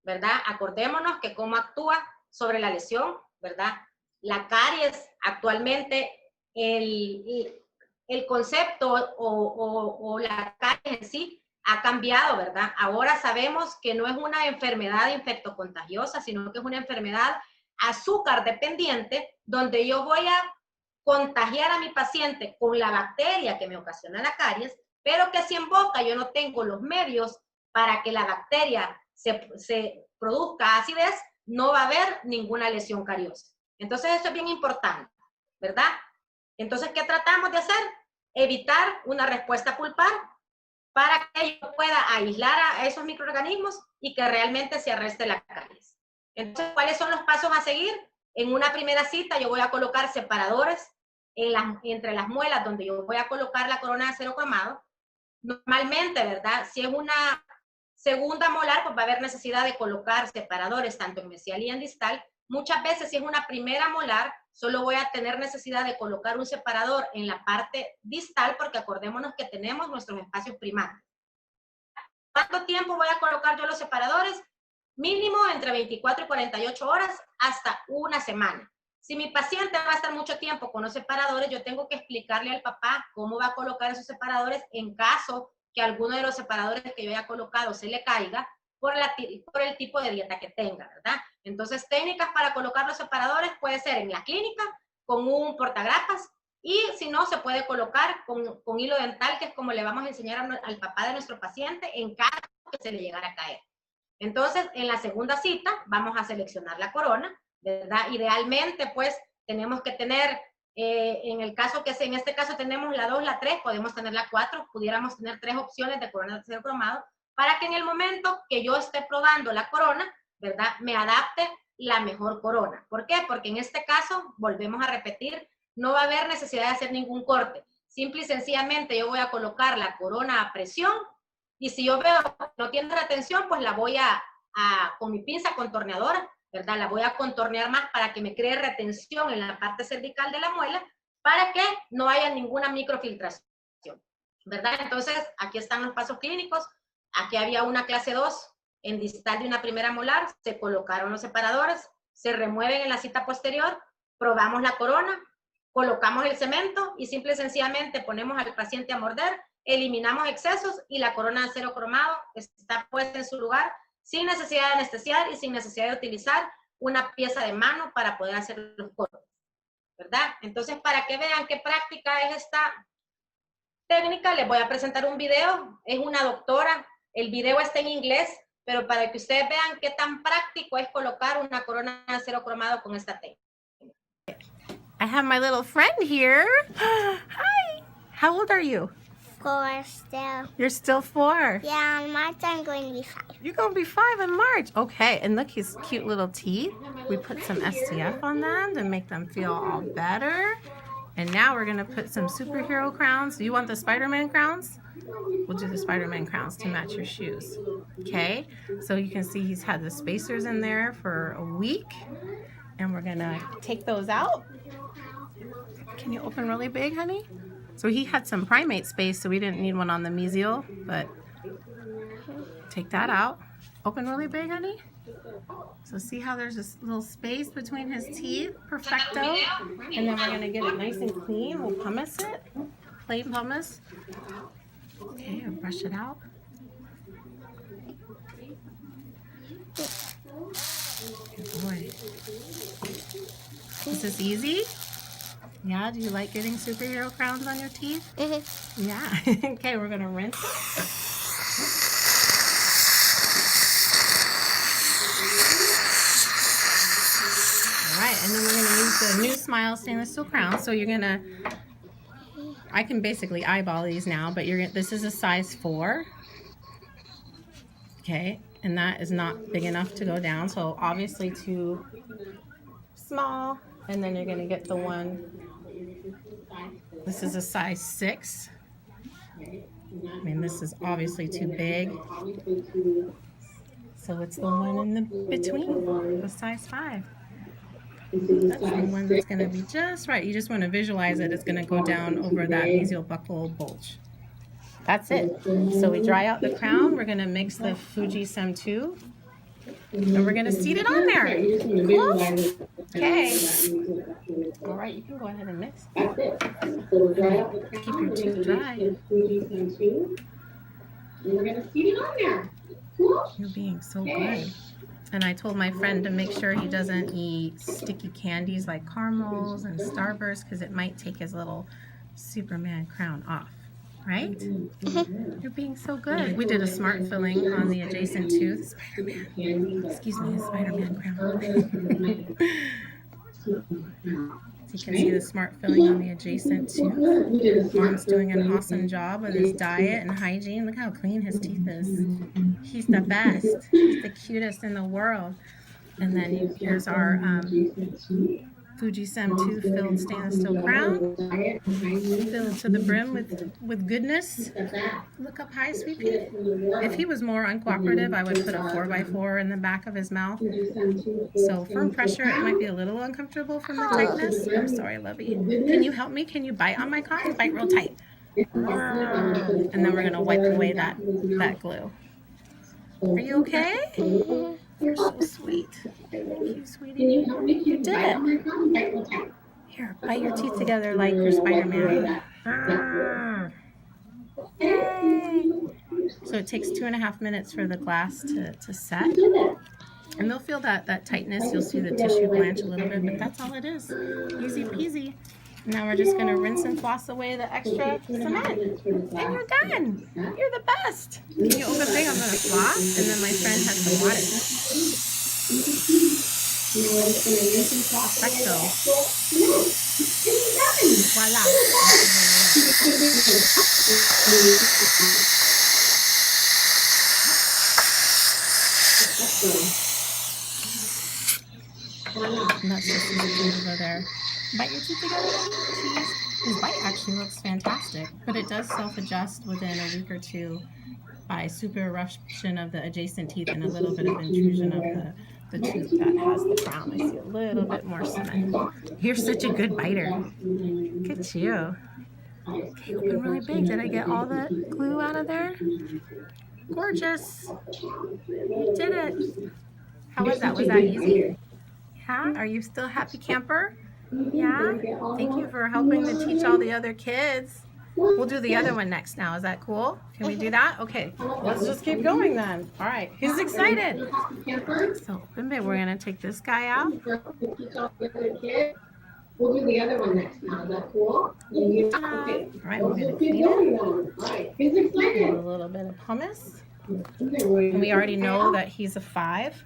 ¿verdad? Acordémonos que cómo actúa sobre la lesión, ¿verdad? La caries actualmente, el concepto o la caries en sí ha cambiado, ¿verdad? Ahora sabemos que no es una enfermedad infectocontagiosa, sino que es una enfermedad azúcar dependiente, donde yo voy a contagiar a mi paciente con la bacteria que me ocasiona la caries, pero que si en boca yo no tengo los medios para que la bacteria se produzca acidez, no va a haber ninguna lesión cariosa. Entonces, eso es bien importante, ¿verdad? Entonces, ¿qué tratamos de hacer? Evitar una respuesta pulpar para que yo pueda aislar a esos microorganismos y que realmente se arreste la caries. Entonces, ¿cuáles son los pasos a seguir? En una primera cita yo voy a colocar separadores entre las muelas donde yo voy a colocar la corona de acero cromado. Normalmente, ¿verdad? Si es una segunda molar, pues va a haber necesidad de colocar separadores tanto en mesial y en distal. Muchas veces, si es una primera molar, solo voy a tener necesidad de colocar un separador en la parte distal, porque acordémonos que tenemos nuestros espacios primarios. ¿Cuánto tiempo voy a colocar yo los separadores? Mínimo entre 24 y 48 horas hasta una semana. Si mi paciente va a estar mucho tiempo con los separadores, yo tengo que explicarle al papá cómo va a colocar esos separadores en caso que alguno de los separadores que yo haya colocado se le caiga por el tipo de dieta que tenga, ¿verdad? Entonces, técnicas para colocar los separadores puede ser en la clínica con un portagrapas y si no, se puede colocar con hilo dental, que es como le vamos a enseñar al papá de nuestro paciente en caso que se le llegara a caer. Entonces, en la segunda cita vamos a seleccionar la corona, ¿verdad? Idealmente, pues, tenemos que tener, en este caso tenemos la 2, la 3, podemos tener la 4, pudiéramos tener 3 opciones de corona de acero cromado, para que en el momento que yo esté probando la corona, ¿verdad? Me adapte la mejor corona. ¿Por qué? Porque en este caso, volvemos a repetir, no va a haber necesidad de hacer ningún corte. Simple y sencillamente yo voy a colocar la corona a presión y si yo veo que no tiene retención, pues la voy con mi pinza contorneadora, ¿verdad? La voy a contornear más para que me cree retención en la parte cervical de la muela para que no haya ninguna microfiltración, ¿verdad? Entonces, aquí están los pasos clínicos. Aquí había una clase 2 en distal de una primera molar, se colocaron los separadores, se remueven en la cita posterior, probamos la corona, colocamos el cemento y simple y sencillamente ponemos al paciente a morder, eliminamos excesos y la corona de acero cromado está puesta en su lugar sin necesidad de anestesiar y sin necesidad de utilizar una pieza de mano para poder hacer los cortes, ¿verdad? Entonces, para que vean qué práctica es esta técnica, les voy a presentar un video. Es una doctora, el video está en inglés, pero para que ustedes vean qué tan práctico es colocar una corona de acero cromado con esta técnica. I have my little friend here. Hi. How old are you? 4 still. You're still 4. Yeah, in March I'm going to be 5. You're going to be 5 in March. Okay, and look, his cute little teeth. We put some STF on them to make them feel all better. And now we're going to put some superhero crowns. Do you want the Spider-Man crowns? We'll do the Spider-Man crowns to match your shoes. Okay, so you can see he's had the spacers in there for a week. And we're going to take those out. Can you open really big, honey? So he had some primate space, so we didn't need one on the mesial, but take that out. Open really big, honey. So see how there's this little space between his teeth? Perfecto. And then we're going to get it nice and clean. We'll pumice it. Plain pumice. Okay, I'll brush it out. Good boy. Is this easy? Yeah, do you like getting superhero crowns on your teeth? Yeah. Okay, we're going to rinse it. All right, and then we're going to use the new Smile stainless steel crown. So you're going to, I can basically eyeball these now, but this is a size 4. Okay, and that is not big enough to go down, so obviously too small. And then you're going to get the one, this is a size 6. I mean, this is obviously too big. So it's the one in the between, the size 5. That's the one that's going to be just right. You just want to visualize it. It's going to go down over that mesial buccal bulge. That's it. So we dry out the crown. We're going to mix the Fuji Sem2. And we're going to seat it on there. Cool? Okay. All right, you can go ahead and mix. Keep your tooth dry. We're going to seat it on there. You're being so good. And I told my friend to make sure he doesn't eat sticky candies like caramels and Starburst because it might take his little Superman crown off. Right? You're being so good. We did a smart filling on the adjacent tooth. Spider-Man. Excuse me, Spider-Man crown. So you can see the smart filling on the adjacent tooth. Mom's doing an awesome job with his diet and hygiene. Look how clean his teeth is. He's the best. He's the cutest in the world. And then here's our Fuji Sem2 filled stainless steel crown. Filled to the brim with goodness. Look up high, sweet pea. If he was more uncooperative, I would put a 4x4 in the back of his mouth. So firm pressure, it might be a little uncomfortable from the tightness. I'm sorry, Lovey. Can you help me? Can you bite on my cotton? Bite real tight. And then we're going to wipe away that glue. Are you okay? You're so sweet. Thank you, sweetie. You did it. Here, bite your teeth together like you're Spider-Man. Yay. So it takes 2.5 minutes for the glass to set. And they'll feel that tightness. You'll see the tissue blanch a little bit, but that's all it is. Easy peasy. Now we're just going to rinse and floss away the extra cement. And you're done. You're the best. Can you open the thing? I'm going to floss. And then my friend has some water. Perfecto. Voila. And that's just over there. Bite your teeth together, cheese. His bite actually looks fantastic, but it does self-adjust within a week or two by super eruption of the adjacent teeth and a little bit of intrusion of the tooth that has the crown. I see a little bit more cement. You're such a good biter. Look at you. Okay, open really big. Did I get all the glue out of there? Gorgeous. You did it. How was that? Was that easy? Yeah? Are you still happy camper? Yeah? Thank you for helping to teach all the other kids. We'll do the other one next now. Is that cool? Can we do that? Okay. Let's just keep going then. All right. Who's excited? So open big. We're going to take this guy out. We'll do the other one next now. Is that cool? All right. We're going to clean it. Who's excited? A little bit of hummus. And we already know that he's a 5.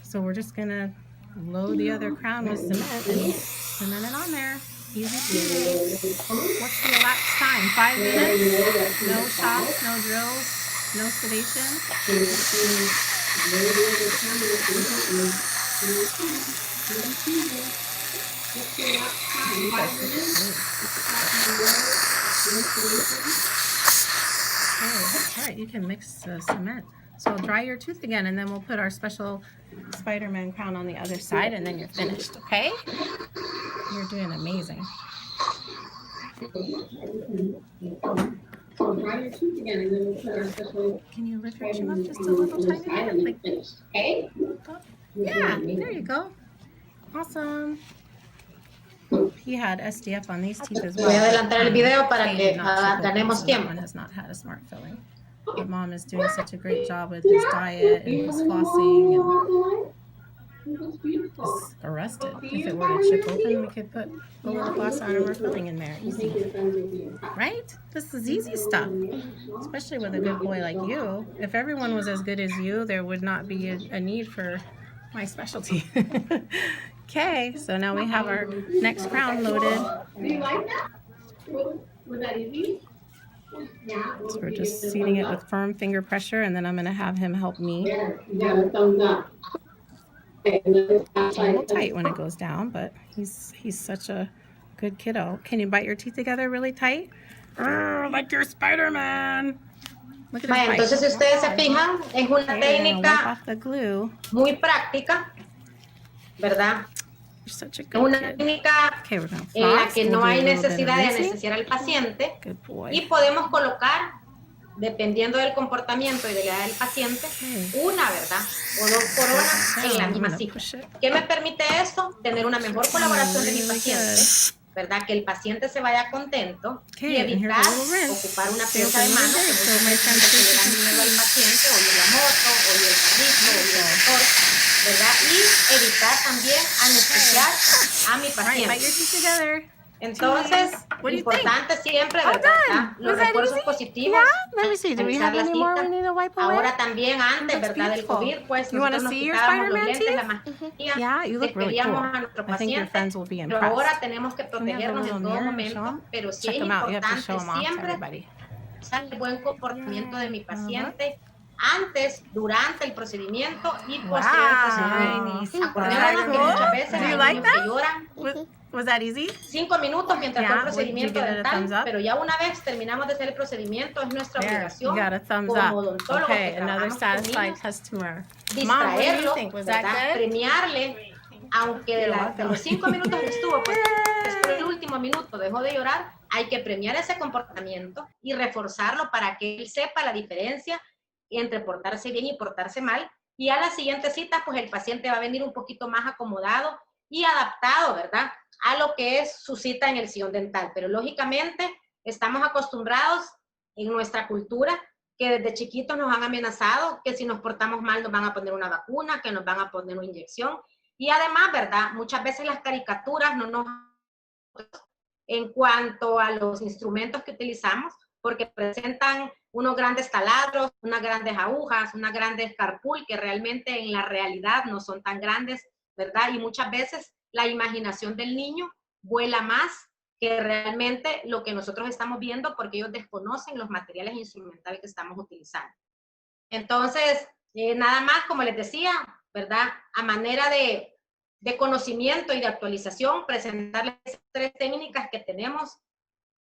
So we're just going to load the other crown with cement and cement it on there. Easy peasy. What's the elapsed time? 5 minutes? No shocks, no drills, no sedation. All right, you can mix the cement. So dry your tooth again, and then we'll put our special Spider-Man crown on the other side, and then you're finished, okay? You're doing amazing. Can you lift your chin up just a little tiny bit? Like, yeah, there you go. Awesome. He had SDF on these teeth as well. Voy a adelantar el video para que ganemos tiempo. One has not had a smart filling. But Mom is doing such a great job with his diet and his flossing. And it's arrested. If it were to chip open, we could put a little glass armor filling in there. Easy. Right? This is easy stuff. Especially with a good boy like you. If everyone was as good as you, there would not be a need for my specialty. Okay, so now we have our next crown loaded. Do you like that? Was that easy? So we're just seating it with firm finger pressure, and then I'm going to have him help me. Thumbs up. A little tight when it goes down, but he's such a good kiddo. Can you bite your teeth together really tight? Like you're Spider-Man. Look at his bite. Entonces, si ustedes se fijan, es una técnica wipe off the glue. muy práctica ¿verdad? You're such a Es good una kid. técnica Okay, we're gonna en la floss. que We'll no do a hay little bit of necesidad de rinsing. anestesiar al paciente Good boy. y podemos colocar, dependiendo del comportamiento y de la edad del paciente, una, ¿verdad? O 2 coronas en la misma cita. ¿Qué me permite esto? Tener una mejor colaboración de mi paciente, ¿verdad? Que el paciente se vaya contento y evitar ocupar una pinza de mano que muchas veces le da miedo al paciente, o ir la moto, o ir el carrito, o ir el motor, ¿verdad? Y evitar también anestesiar a mi All right, bite paciente. your teeth together. Entonces, What do you importante siempre, All ¿verdad? done. Los Was that refuerzos easy? positivos. Yeah. Let me see. Do we have revisar las any more we citas. need to wipe away? Ahora también antes, Looks ¿verdad? Del beautiful. COVID, pues You wanna nosotros nos see your quitábamos los Spider-Man lentes, la teeth? mascarilla, Yeah, you look really despedíamos cool. a nuestro I think your paciente, friends will be pero ahora impressed. tenemos que Can we have the protegernos little en todo mirror and show momento, 'em? pero sí Check es them out. You have to importante show them off to siempre everybody. el buen comportamiento de mi Yeah. paciente antes, durante el procedimiento y Wow. posterior al procedimiento. Acordémonos que muchas veces Do you hay like niños que that? lloran Was that easy? 5 minutos mientras Yeah, fue el would you procedimiento give it a thumbs dental, up? pero ya una vez terminamos de hacer el procedimiento es nuestra There, you obligación got a thumbs como up. odontólogos Okay, que another trabajamos con satisfied niños, customer. Mom, what do you distraerlo, think? Was that ¿verdad? good? Premiarle, aunque de los 5 minutos que estuvo, pues después del último minuto dejó de llorar, hay que premiar ese comportamiento y reforzarlo para que él sepa la diferencia entre portarse bien y portarse mal, y a la siguiente cita, pues el paciente va a venir un poquito más acomodado y adaptado, ¿verdad?, a lo que es su cita en el sillón dental. Pero lógicamente estamos acostumbrados en nuestra cultura que desde chiquitos nos han amenazado que si nos portamos mal nos van a poner una vacuna, que nos van a poner una inyección. Y además, ¿verdad?, muchas veces las caricaturas no nos... en cuanto a los instrumentos que utilizamos, porque presentan unos grandes taladros, unas grandes agujas, unas grandes carpool que realmente en la realidad no son tan grandes, ¿verdad? Y muchas veces la imaginación del niño vuela más que realmente lo que nosotros estamos viendo, porque ellos desconocen los materiales instrumentales que estamos utilizando. Entonces, nada más, como les decía, ¿verdad?, a manera de conocimiento y de actualización, presentarles 3 técnicas que tenemos,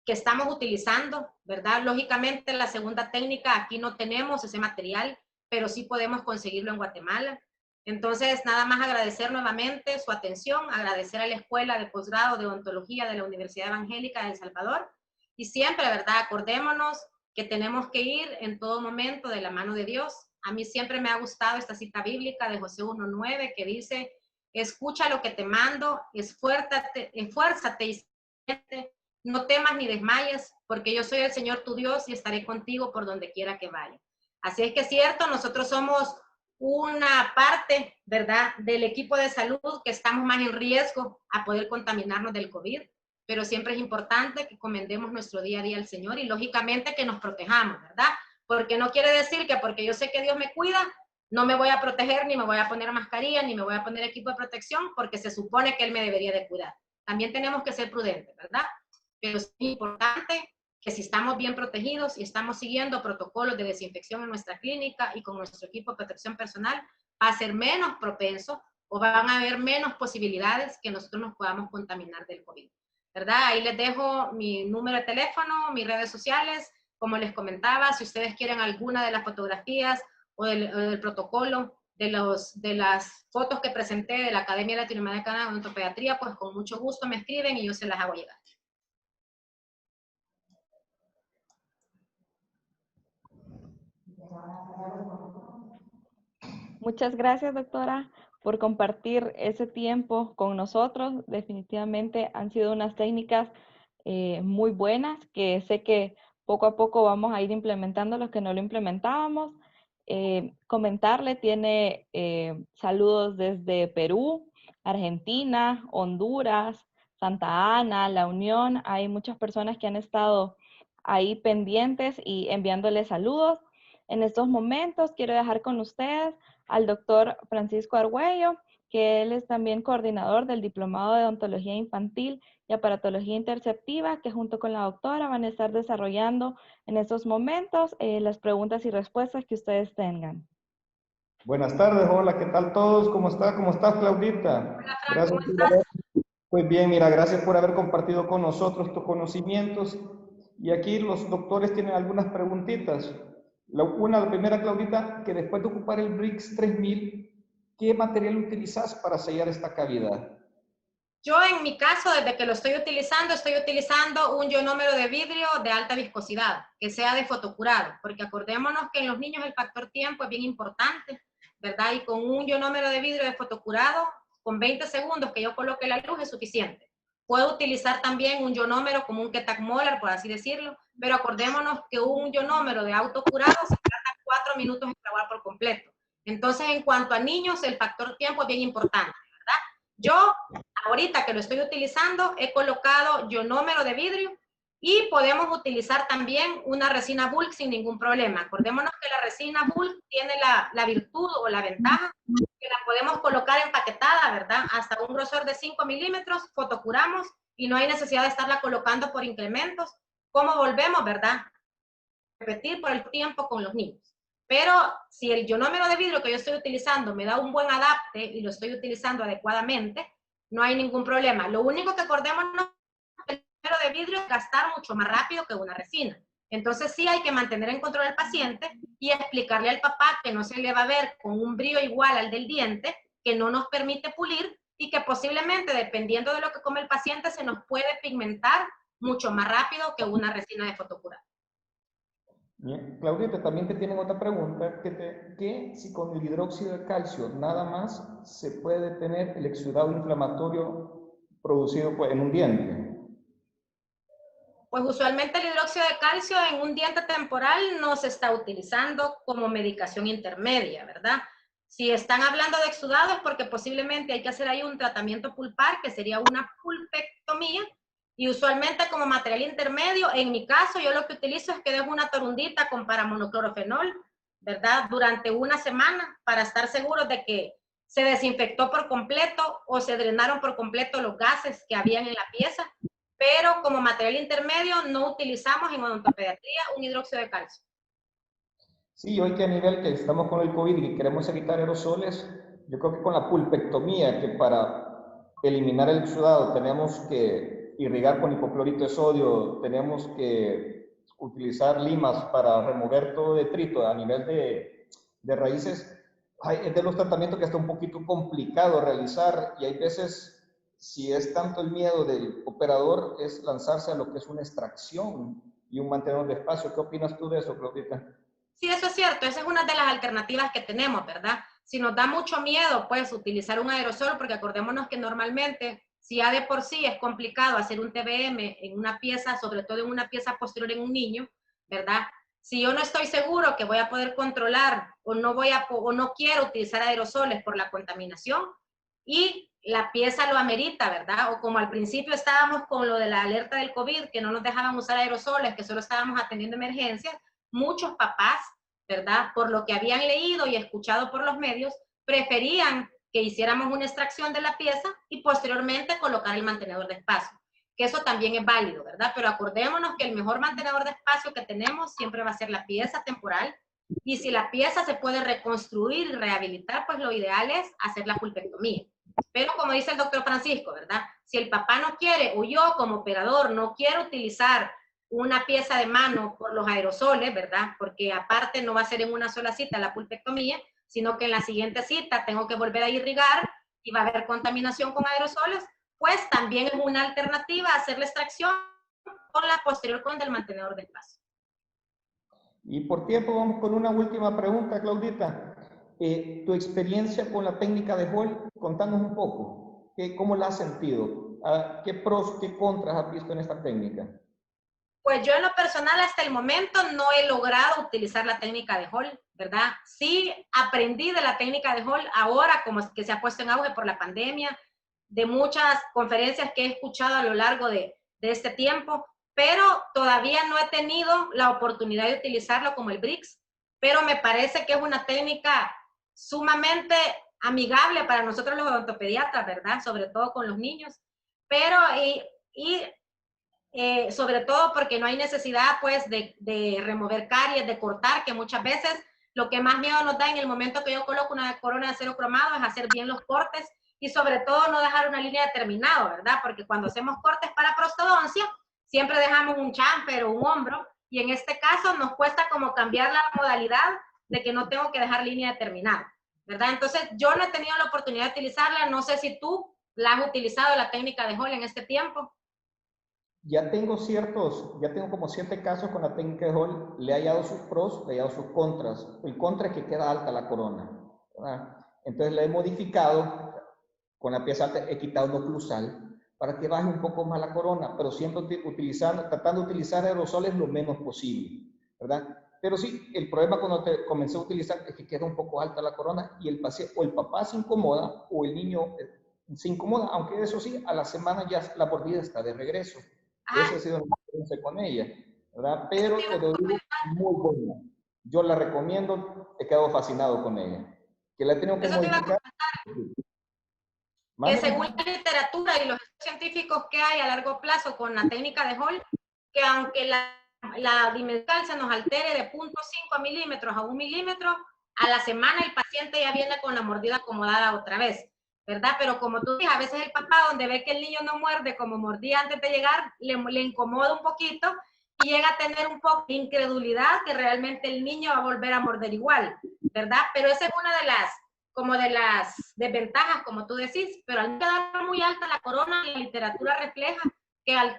que estamos utilizando, ¿verdad? Lógicamente, la segunda técnica, aquí no tenemos ese material, pero sí podemos conseguirlo en Guatemala. Entonces, nada más agradecer nuevamente su atención, agradecer a la Escuela de Posgrado de Odontología de la Universidad Evangélica de El Salvador, y siempre, ¿verdad?, acordémonos que tenemos que ir en todo momento de la mano de Dios. A mí siempre me ha gustado esta cita bíblica de Josué 1:9 que dice: escucha lo que te mando, esfuérzate y siéntete, no temas ni desmayes, porque yo soy el Señor tu Dios y estaré contigo por donde quiera que vaya. Así es que es cierto, nosotros somos una parte, ¿verdad?, del equipo de salud que estamos más en riesgo a poder contaminarnos del COVID, pero siempre es importante que encomendemos nuestro día a día al Señor y lógicamente que nos protejamos, ¿verdad? Porque no quiere decir que porque yo sé que Dios me cuida, no me voy a proteger, ni me voy a poner mascarilla, ni me voy a poner equipo de protección, porque se supone que Él me debería de cuidar. También tenemos que ser prudentes, ¿verdad? Pero es importante que si estamos bien protegidos y estamos siguiendo protocolos de desinfección en nuestra clínica y con nuestro equipo de protección personal, va a ser menos propenso o van a haber menos posibilidades que nosotros nos podamos contaminar del COVID, ¿verdad? Ahí les dejo mi número de teléfono, mis redes sociales. Como les comentaba, si ustedes quieren alguna de las fotografías o del protocolo de las fotos que presenté de la Academia Latinoamericana de Odontopediatría, pues con mucho gusto me escriben y yo se las hago llegar. Muchas gracias, doctora, por compartir ese tiempo con nosotros. Definitivamente han sido unas técnicas muy buenas que sé que poco a poco vamos a ir implementando los que no lo implementábamos. Comentarle, tiene saludos desde Perú, Argentina, Honduras, Santa Ana, La Unión. Hay muchas personas que han estado ahí pendientes y enviándole saludos. En estos momentos quiero dejar con ustedes al doctor Francisco Argüello, que él es también coordinador del Diplomado de Odontología Infantil y Aparatología Interceptiva, que junto con la doctora van a estar desarrollando en estos momentos las preguntas y respuestas que ustedes tengan. Buenas tardes, hola, ¿qué tal todos? ¿Cómo está? ¿Cómo estás, Claudita? Hola, Fran, Gracias ¿cómo estás? Pues bien, mira, gracias por haber compartido con nosotros tus conocimientos. Y aquí los doctores tienen algunas preguntitas. La primera, Claudita, que después de ocupar el BRICS 3000, ¿qué material utilizas para sellar esta cavidad? Yo en mi caso, desde que lo estoy utilizando un ionómero de vidrio de alta viscosidad, que sea de fotocurado, porque acordémonos que en los niños el factor tiempo es bien importante, ¿verdad? Y con un ionómero de vidrio de fotocurado, con 20 segundos que yo coloque la luz es suficiente. Puedo utilizar también un ionómero como un Ketak Molar, por así decirlo, pero acordémonos que un ionómero de autocurado se tarda 4 minutos en fraguar por completo. Entonces, en cuanto a niños, el factor tiempo es bien importante, ¿verdad? Yo, ahorita que lo estoy utilizando, he colocado ionómero de vidrio y podemos utilizar también una resina bulk sin ningún problema. Acordémonos que la resina bulk tiene la virtud o la ventaja que la podemos colocar empaquetada, ¿verdad? Hasta un grosor de 5 milímetros, fotocuramos y no hay necesidad de estarla colocando por incrementos. ¿Cómo volvemos, verdad? Repetir por el tiempo con los niños. Pero si el ionómero de vidrio que yo estoy utilizando me da un buen adapte y lo estoy utilizando adecuadamente, no hay ningún problema. Lo único que acordémonos que el ionómero de vidrio es gastar mucho más rápido que una resina. Entonces sí hay que mantener en control al paciente y explicarle al papá que no se le va a ver con un brillo igual al del diente, que no nos permite pulir y que posiblemente, dependiendo de lo que come el paciente, se nos puede pigmentar mucho más rápido que una resina de fotocurado. Bien. Claudita, también te tienen otra pregunta, que si con el hidróxido de calcio nada más se puede detener el exudado inflamatorio producido en un diente. Pues usualmente el hidróxido de calcio en un diente temporal no se está utilizando como medicación intermedia, ¿verdad? Si están hablando de exudado es porque posiblemente hay que hacer ahí un tratamiento pulpar, que sería una pulpectomía, y usualmente como material intermedio, en mi caso, yo lo que utilizo es que dejo una torundita con paramonoclorofenol, ¿verdad? Durante una semana para estar seguros de que se desinfectó por completo o se drenaron por completo los gases que habían en la pieza, pero como material intermedio no utilizamos en odontopediatría un hidróxido de calcio. Sí, hoy que a nivel que estamos con el COVID y queremos evitar aerosoles, yo creo que con la pulpectomía, que para eliminar el exudado tenemos que irrigar con hipoclorito de sodio, tenemos que utilizar limas para remover todo detrito a nivel de raíces, es de los tratamientos que está un poquito complicado realizar y hay veces, si es tanto el miedo del operador, es lanzarse a lo que es una extracción y un mantenedor de espacio. ¿Qué opinas tú de eso, Claudita? Sí, eso es cierto, esa es una de las alternativas que tenemos, ¿verdad? Si nos da mucho miedo, pues utilizar un aerosol, porque acordémonos que normalmente, si ya de por sí es complicado hacer un TBM en una pieza, sobre todo en una pieza posterior en un niño, ¿verdad? Si yo no estoy seguro que voy a poder controlar o no quiero utilizar aerosoles por la contaminación y la pieza lo amerita, ¿verdad? O como al principio estábamos con lo de la alerta del COVID, que no nos dejaban usar aerosoles, que solo estábamos atendiendo emergencias, muchos papás, ¿verdad? Por lo que habían leído y escuchado por los medios, preferían que hiciéramos una extracción de la pieza y posteriormente colocar el mantenedor de espacio, que eso también es válido, ¿verdad? Pero acordémonos que el mejor mantenedor de espacio que tenemos siempre va a ser la pieza temporal, y si la pieza se puede reconstruir y rehabilitar, pues lo ideal es hacer la pulpectomía. Pero como dice el doctor Francisco, ¿verdad? Si el papá no quiere, o yo como operador no quiero utilizar una pieza de mano por los aerosoles, ¿verdad? Porque aparte no va a ser en una sola cita la pulpectomía, sino que en la siguiente cita tengo que volver a irrigar y va a haber contaminación con aerosoles, pues también es una alternativa hacer la extracción con la posterior con el mantenedor de espacio. Y por tiempo vamos con una última pregunta, Claudita. Tu experiencia con la técnica de Hall, contanos un poco. ¿Cómo la has sentido? ¿Qué pros, qué contras has visto en esta técnica? Pues yo en lo personal hasta el momento no he logrado utilizar la técnica de Hall, ¿verdad? Sí aprendí de la técnica de Hall ahora, como que se ha puesto en auge por la pandemia, de muchas conferencias que he escuchado a lo largo de este tiempo, pero todavía no he tenido la oportunidad de utilizarlo como el BRICS, pero me parece que es una técnica sumamente amigable para nosotros los odontopediatras, ¿verdad? Sobre todo con los niños, pero sobre todo porque no hay necesidad pues de remover caries, de cortar, que muchas veces lo que más miedo nos da en el momento que yo coloco una corona de acero cromado es hacer bien los cortes y sobre todo no dejar una línea de terminado, ¿verdad? Porque cuando hacemos cortes para prostodoncia, siempre dejamos un chamfer o un hombro y en este caso nos cuesta como cambiar la modalidad de que no tengo que dejar línea de terminado, ¿verdad? Entonces, yo no he tenido la oportunidad de utilizarla, no sé si tú la has utilizado, la técnica de Hall en este tiempo. Ya tengo como 7 casos con la técnica de Hall, le he hallado sus pros, le he hallado sus contras. El contra es que queda alta la corona, ¿verdad? Entonces la he modificado, con la pieza alta he quitado el oclusal para que baje un poco más la corona, pero siempre tratando de utilizar aerosoles lo menos posible, ¿verdad? Pero sí, el problema cuando te comencé a utilizar es que queda un poco alta la corona y el paciente, o el papá se incomoda o el niño se incomoda, aunque eso sí, a la semana ya la mordida está de regreso. Esa ha sido la experiencia con ella, ¿verdad? Pero te lo digo, muy buena. Yo la recomiendo, he quedado fascinado con ella. Que la he tenido que Eso te iba a modificar. Que según la literatura y los científicos que hay a largo plazo con la técnica de Hall, que aunque la dimensional se nos altere de 0.5 milímetros a 1 milímetro, a la semana el paciente ya viene con la mordida acomodada otra vez, ¿verdad? Pero como tú dices, a veces el papá, donde ve que el niño no muerde como mordía antes de llegar, le incomoda un poquito y llega a tener un poco de incredulidad que realmente el niño va a volver a morder igual, ¿verdad? Pero esa es una de las desventajas, como tú decís, pero al quedar muy alta la corona, la literatura refleja que al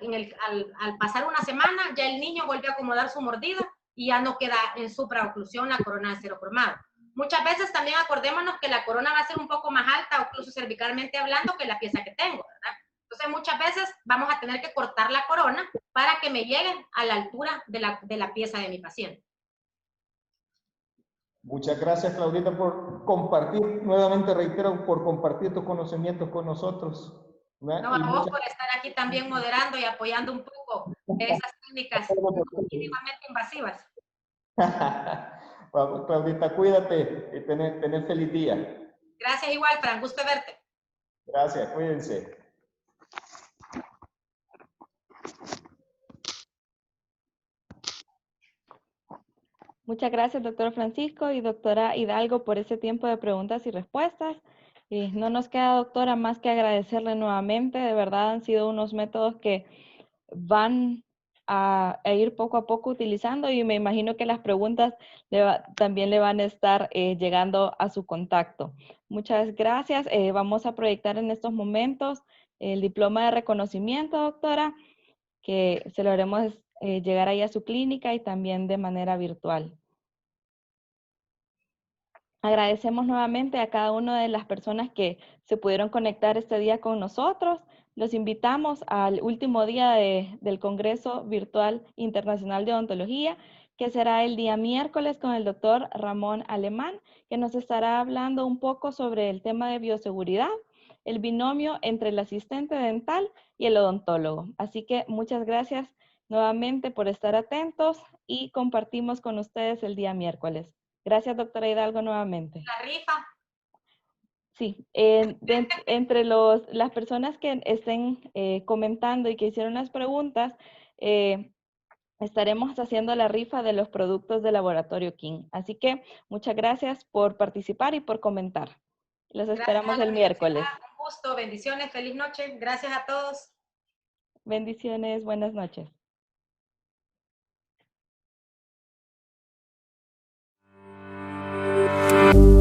pasar una semana ya el niño vuelve a acomodar su mordida y ya no queda en supraoclusión la corona de cero cromado. Muchas veces también acordémonos que la corona va a ser un poco más alta, incluso cervicalmente hablando, que la pieza que tengo, ¿verdad? Entonces muchas veces vamos a tener que cortar la corona para que me llegue a la altura de la pieza de mi paciente. Muchas gracias, Claudita, por compartir, nuevamente reitero, por compartir tus conocimientos con nosotros. ¿verdad? No, a vos por estar aquí también moderando y apoyando un poco de esas técnicas mínimamente invasivas. Claudita, cuídate y tener feliz día. Gracias igual, Fran, gusto verte. Gracias, cuídense. Muchas gracias, doctor Francisco y doctora Hidalgo, por ese tiempo de preguntas y respuestas. No nos queda, doctora, más que agradecerle nuevamente. De verdad han sido unos métodos que van a ir poco a poco utilizando y me imagino que las preguntas también le van a estar llegando a su contacto. Muchas gracias. Vamos a proyectar en estos momentos el diploma de reconocimiento, doctora, que se lo haremos llegar ahí a su clínica y también de manera virtual. Agradecemos nuevamente a cada una de las personas que se pudieron conectar este día con nosotros. Los invitamos al último día del Congreso Virtual Internacional de Odontología, que será el día miércoles con el doctor Ramón Alemán, que nos estará hablando un poco sobre el tema de bioseguridad, el binomio entre el asistente dental y el odontólogo. Así que muchas gracias nuevamente por estar atentos y compartimos con ustedes el día miércoles. Gracias, doctora Hidalgo, nuevamente. La rifa. Sí, entre las personas que estén comentando y que hicieron las preguntas, estaremos haciendo la rifa de los productos de Laboratorio King. Así que muchas gracias por participar y por comentar. Los esperamos el miércoles. Un gusto, bendiciones, feliz noche. Gracias a todos. Bendiciones, buenas noches.